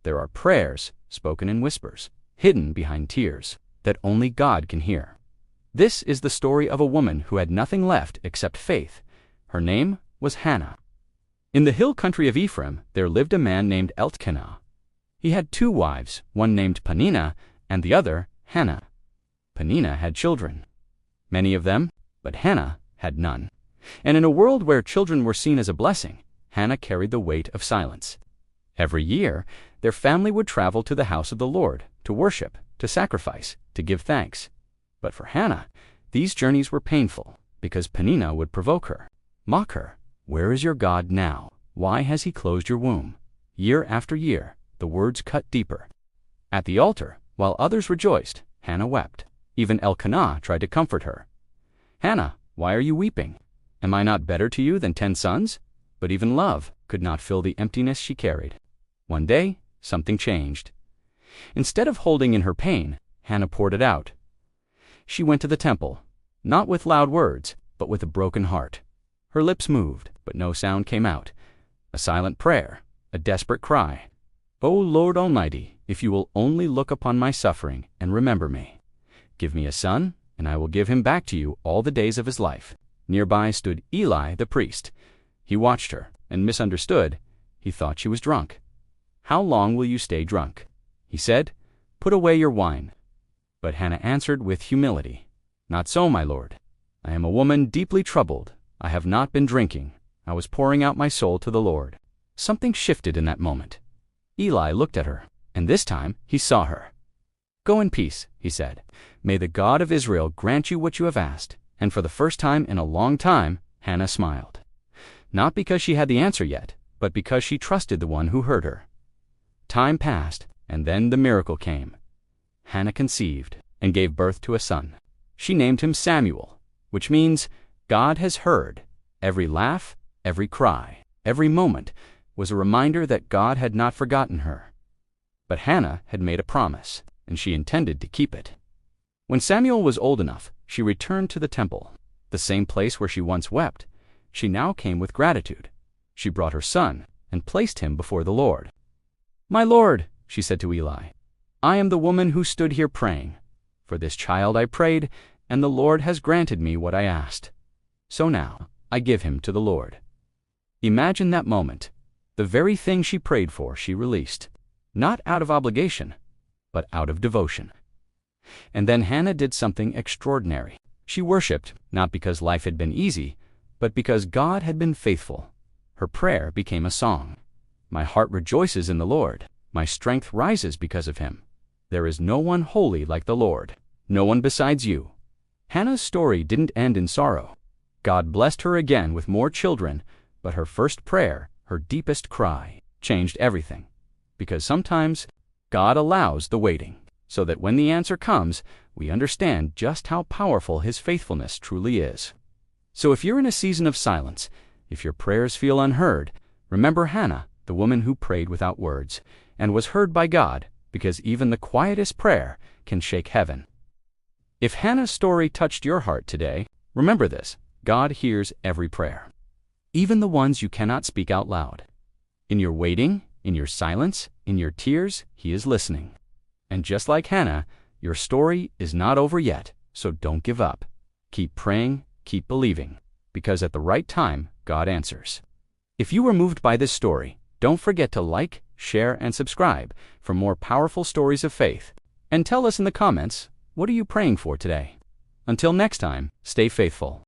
There are prayers spoken in whispers, hidden behind tears, that only God can hear. This is the story of a woman who had nothing left except faith. Her name was Hannah. In the hill country of Ephraim, there lived a man named Elkanah. He had 2 wives, one named Peninnah and the other Hannah. Peninnah had children, many of them, but Hannah had none. And in a world where children were seen as a blessing, Hannah carried the weight of silence. Every year, their family would travel to the house of the Lord to worship, to sacrifice, to give thanks. But for Hannah, these journeys were painful because Peninnah would provoke her, mock her. "Where is your God now? Why has he closed your womb?" Year after year, the words cut deeper. At the altar, while others rejoiced, Hannah wept. Even Elkanah tried to comfort her. "Hannah, why are you weeping? Am I not better to you than 10 sons?" But even love could not fill the emptiness she carried. One day, something changed. Instead of holding in her pain, Hannah poured it out. She went to the temple, not with loud words, but with a broken heart. Her lips moved, but no sound came out. A silent prayer, a desperate cry. "O Lord Almighty, if you will only look upon my suffering and remember me. Give me a son, and I will give him back to you all the days of his life." Nearby stood Eli the priest. He watched her, and misunderstood. He thought she was drunk. "How long will you stay drunk?" he said. "Put away your wine." But Hannah answered with humility, "Not so, my lord. I am a woman deeply troubled. I have not been drinking. I was pouring out my soul to the Lord." Something shifted in that moment. Eli looked at her, and this time he saw her. "Go in peace," he said. "May the God of Israel grant you what you have asked." And for the first time in a long time, Hannah smiled. Not because she had the answer yet, but because she trusted the one who heard her. Time passed, and then the miracle came. Hannah conceived and gave birth to a son. She named him Samuel, which means God has heard. Every laugh, every cry, every moment was a reminder that God had not forgotten her. But Hannah had made a promise, and she intended to keep it. When Samuel was old enough, she returned to the temple, the same place where she once wept. She now came with gratitude. She brought her son and placed him before the Lord. "My Lord," she said to Eli, "I am the woman who stood here praying. For this child I prayed, and the Lord has granted me what I asked. So now I give him to the Lord." Imagine that moment. The very thing she prayed for she released, not out of obligation, but out of devotion. And then Hannah did something extraordinary. She worshipped, not because life had been easy, but because God had been faithful. Her prayer became a song. "My heart rejoices in the Lord. My strength rises because of him. There is no one holy like the Lord, no one besides you." Hannah's story didn't end in sorrow. God blessed her again with more children, but her first prayer, her deepest cry, changed everything. Because sometimes God allows the waiting, so that when the answer comes, we understand just how powerful his faithfulness truly is. So if you're in a season of silence, if your prayers feel unheard, remember Hannah, the woman who prayed without words, and was heard by God, because even the quietest prayer can shake heaven. If Hannah's story touched your heart today, remember this: God hears every prayer, even the ones you cannot speak out loud. In your waiting, in your silence, in your tears, he is listening. And just like Hannah, your story is not over yet, so don't give up. Keep praying, keep believing, because at the right time, God answers. If you were moved by this story, don't forget to like, share, and subscribe for more powerful stories of faith. And tell us in the comments, what are you praying for today? Until next time, stay faithful.